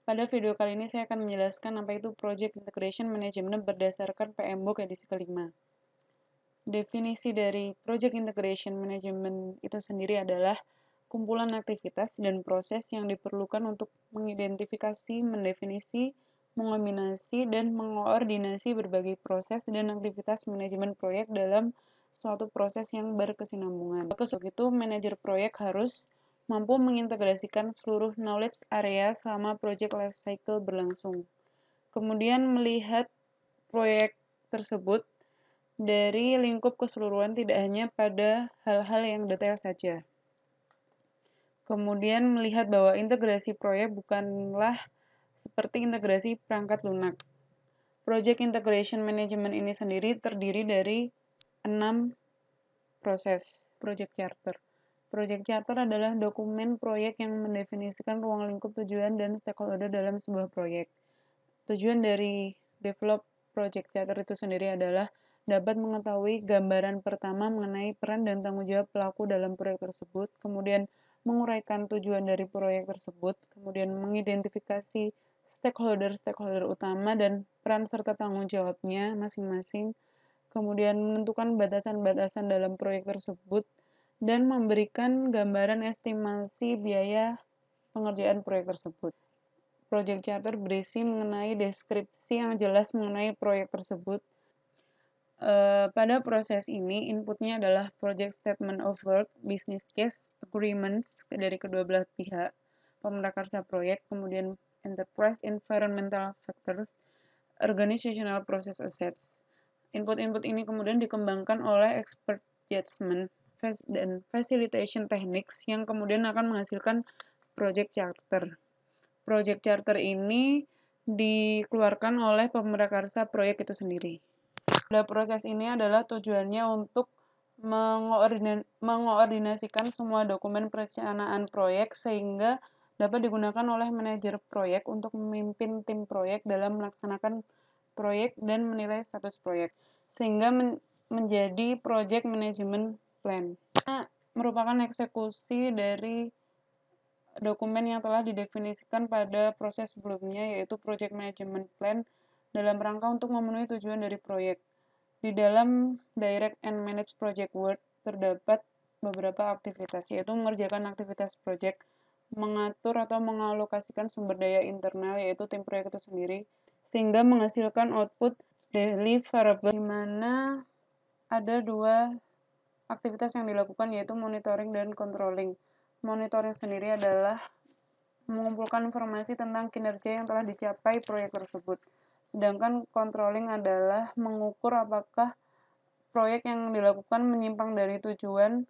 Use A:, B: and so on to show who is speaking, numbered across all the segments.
A: Pada video kali ini saya akan menjelaskan apa itu Project Integration Management berdasarkan PMBOK edisi kelima. Definisi dari Project Integration Management itu sendiri adalah kumpulan aktivitas dan proses yang diperlukan untuk mengidentifikasi, mendefinisi, mengombinasi, dan mengoordinasi berbagai proses dan aktivitas manajemen proyek dalam suatu proses yang berkesinambungan. Untuk itu, manajer proyek harus mampu mengintegrasikan seluruh knowledge area selama project life cycle berlangsung. Kemudian melihat proyek tersebut dari lingkup keseluruhan, tidak hanya pada hal-hal yang detail saja. Kemudian melihat bahwa integrasi proyek bukanlah seperti integrasi perangkat lunak. Project Integration Management ini sendiri terdiri dari 6 proses Project Charter. Project Charter adalah dokumen proyek yang mendefinisikan ruang lingkup tujuan dan stakeholder dalam sebuah proyek. Tujuan dari develop Project Charter itu sendiri adalah dapat mengetahui gambaran pertama mengenai peran dan tanggung jawab pelaku dalam proyek tersebut, kemudian menguraikan tujuan dari proyek tersebut, kemudian mengidentifikasi stakeholder utama dan peran serta tanggung jawabnya masing-masing, kemudian menentukan batasan-batasan dalam proyek tersebut, dan memberikan gambaran estimasi biaya pengerjaan proyek tersebut. Project Charter berisi mengenai deskripsi yang jelas mengenai proyek tersebut. Pada proses ini, inputnya adalah Project Statement of Work, Business Case, Agreements dari kedua belah pihak, pemrakarsa proyek, kemudian Enterprise Environmental Factors, Organizational Process Assets. Input-input ini kemudian dikembangkan oleh Expert Judgment dan Facilitation Techniques yang kemudian akan menghasilkan Project Charter. Project Charter ini dikeluarkan oleh pemrakarsa proyek itu sendiri. Pada proses ini adalah tujuannya untuk mengoordinasikan semua dokumen perencanaan proyek sehingga dapat digunakan oleh manajer proyek untuk memimpin tim proyek dalam melaksanakan proyek dan menilai status proyek, sehingga menjadi Project Management Plan. Nah, merupakan eksekusi dari dokumen yang telah didefinisikan pada proses sebelumnya, yaitu Project Management Plan, dalam rangka untuk memenuhi tujuan dari proyek. Di dalam Direct and Manage Project Work terdapat beberapa aktivitas, yaitu mengerjakan aktivitas proyek, mengatur atau mengalokasikan sumber daya internal, yaitu tim proyek itu sendiri, sehingga menghasilkan output deliverable, di mana ada dua aktivitas yang dilakukan, yaitu monitoring dan controlling. Monitoring sendiri adalah mengumpulkan informasi tentang kinerja yang telah dicapai proyek tersebut. Sedangkan controlling adalah mengukur apakah proyek yang dilakukan menyimpang dari tujuan,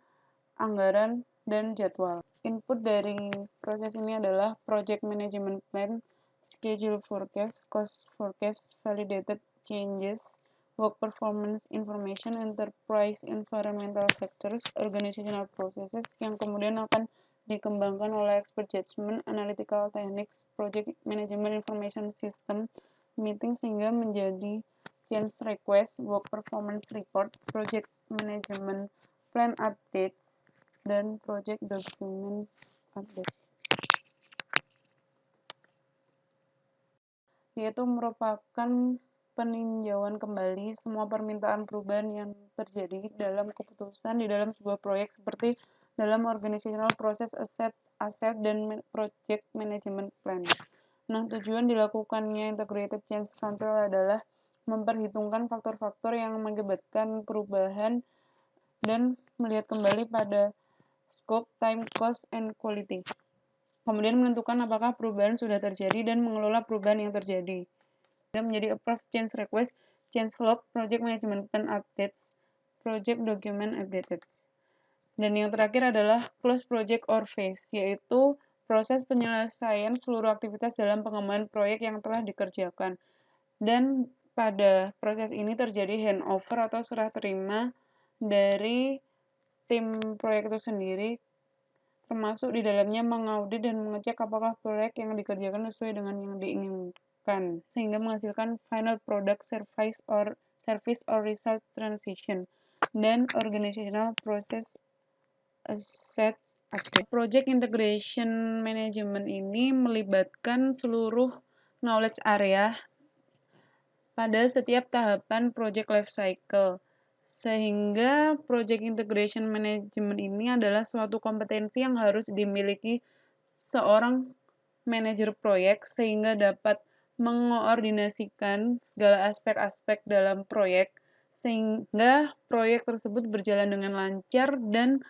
A: anggaran, dan jadwal. Input dari proses ini adalah Project Management Plan, Schedule Forecast, Cost Forecast, Validated Changes, Work Performance Information, Enterprise Environmental Factors, Organizational Processes, yang kemudian akan dikembangkan oleh Expert Judgment, Analytical Techniques, Project Management Information System, Meeting, sehingga menjadi Change Request, Work Performance Report, Project Management Plan Updates, dan Project Document Updates, yaitu merupakan peninjauan kembali semua permintaan perubahan yang terjadi dalam keputusan di dalam sebuah proyek, seperti dalam organizational process asset dan project management plan. Nah, tujuan dilakukannya integrated change control adalah memperhitungkan faktor-faktor yang mengakibatkan perubahan dan melihat kembali pada scope, time, cost, and quality. Kemudian menentukan apakah perubahan sudah terjadi dan mengelola perubahan yang terjadi. Dan menjadi approve change request, change log, project management plan updates, project document updated. Dan yang terakhir adalah close project or phase, yaitu proses penyelesaian seluruh aktivitas dalam pengembangan proyek yang telah dikerjakan. Dan pada proses ini terjadi handover atau serah terima dari tim proyek itu sendiri, termasuk di dalamnya mengaudit dan mengecek apakah proyek yang dikerjakan sesuai dengan yang diinginkan, sehingga menghasilkan final product, service or result transition, dan organizational process asset Oke. Project Integration Management ini melibatkan seluruh knowledge area pada setiap tahapan project life cycle. Sehingga project integration management ini adalah suatu kompetensi yang harus dimiliki seorang manajer proyek sehingga dapat mengoordinasikan segala aspek-aspek dalam proyek sehingga proyek tersebut berjalan dengan lancar dan